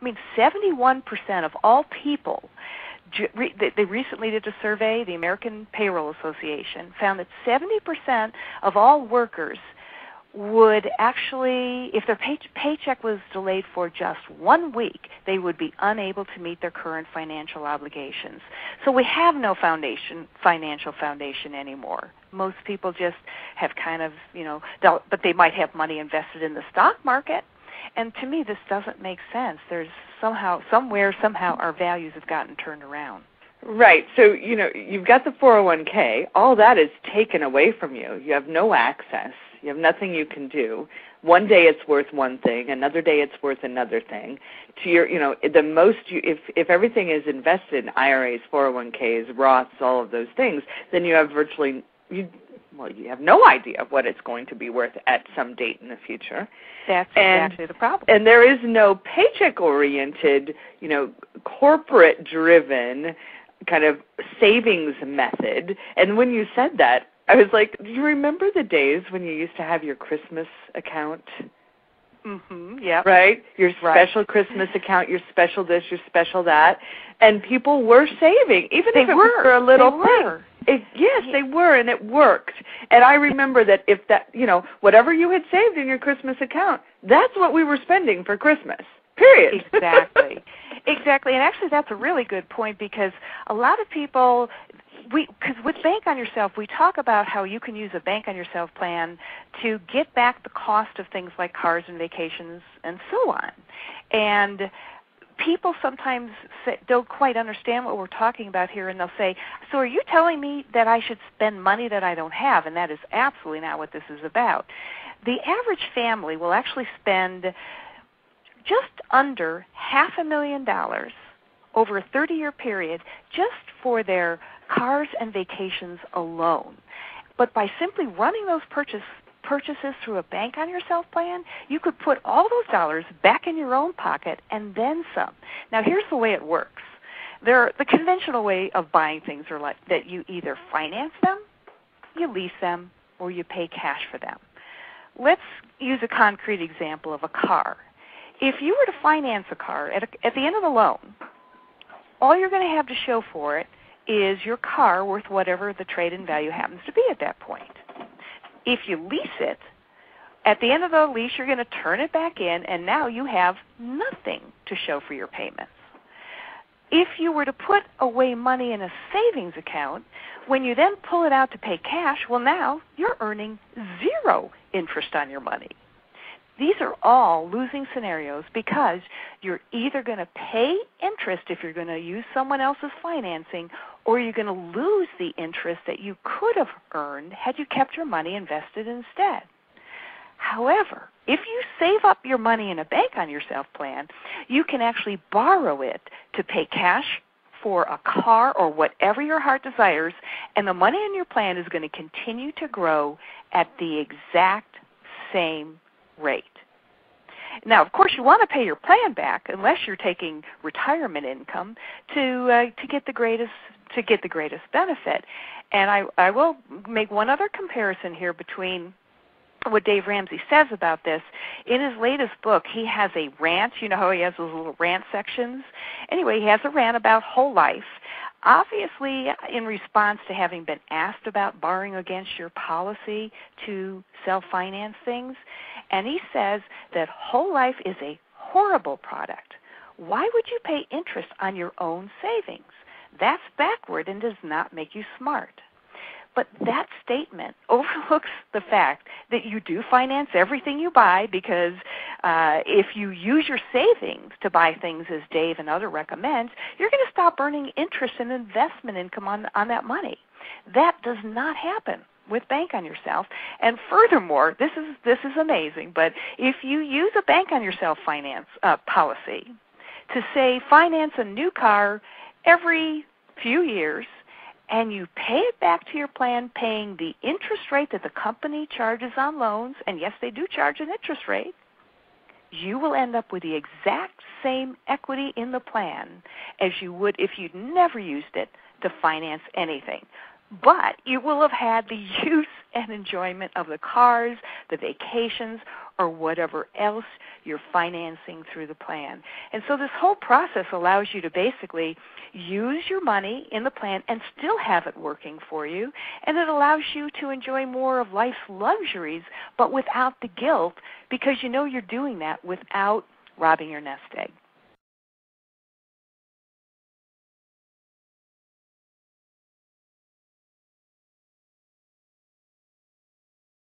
mean, 71% of all people, they recently did a survey, the American Payroll Association, found that 70% of all workers would actually, if their paycheck was delayed for just 1 week, they would be unable to meet their current financial obligations. So we have no financial foundation anymore. Most people just have kind of, but they might have money invested in the stock market. And to me, this doesn't make sense. There's somehow our values have gotten turned around. Right. So, you've got the 401k. All that is taken away from you. You have no access. You have nothing you can do. One day it's worth one thing, another day it's worth another thing. To your, the most if everything is invested in IRAs, 401ks, Roths, all of those things, then you have you have no idea what it's going to be worth at some date in the future. That's exactly the problem. And there is no paycheck-oriented, corporate-driven kind of savings method. And when you said that, I was like, do you remember the days when you used to have your Christmas account? Mm-hmm, yeah. Right? Your special Christmas account, your special this, your special that. And people were saving, even if it was for a little thing. Yes, they were, and it worked. And I remember that if that, whatever you had saved in your Christmas account, that's what we were spending for Christmas, period. Exactly. Exactly. And actually that's a really good point, because a lot of people, because with Bank on Yourself, we talk about how you can use a Bank on Yourself plan to get back the cost of things like cars and vacations and so on. And people sometimes don't quite understand what we're talking about here, and they'll say, so are you telling me that I should spend money that I don't have? And that is absolutely not what this is about. The average family will actually spend just under $500,000 over a 30-year period just for their cars and vacations alone. But by simply running those purchases through a Bank on Yourself plan, you could put all those dollars back in your own pocket and then some. Now, here's the way it works. The conventional way of buying things are like that: you either finance them, you lease them, or you pay cash for them. Let's use a concrete example of a car. If you were to finance a car, at the end of the loan, all you're going to have to show for it is your car worth whatever the trade-in value happens to be at that point. If you lease it, at the end of the lease, you're going to turn it back in, and now you have nothing to show for your payments. If you were to put away money in a savings account, when you then pull it out to pay cash, well, now you're earning zero interest on your money. These are all losing scenarios, because you're either going to pay interest if you're going to use someone else's financing, or you're going to lose the interest that you could have earned had you kept your money invested instead. However, if you save up your money in a Bank on Yourself plan, you can actually borrow it to pay cash for a car or whatever your heart desires, and the money in your plan is going to continue to grow at the exact same rate. Now, of course, you want to pay your plan back unless you're taking retirement income to get the greatest benefit. And I will make one other comparison here between what Dave Ramsey says about this. In his latest book, he has a rant. You know how he has those little rant sections? Anyway, he has a rant about whole life, obviously in response to having been asked about borrowing against your policy to self-finance things. And he says that whole life is a horrible product. Why would you pay interest on your own savings? That's backward and does not make you smart. But that statement overlooks the fact that you do finance everything you buy, because if you use your savings to buy things, as Dave and others recommend, you're going to stop earning interest and investment income on that money. That does not happen with Bank on Yourself. And furthermore, this is amazing, but if you use a Bank on Yourself finance policy to, say, finance a new car every few years, and you pay it back to your plan paying the interest rate that the company charges on loans, and yes, they do charge an interest rate, you will end up with the exact same equity in the plan as you would if you'd never used it to finance anything. but you will have had the use and enjoyment of the cars, the vacations, or whatever else you're financing through the plan. And so this whole process allows you to basically use your money in the plan and still have it working for you, and it allows you to enjoy more of life's luxuries, but without the guilt, because you know you're doing that without robbing your nest egg.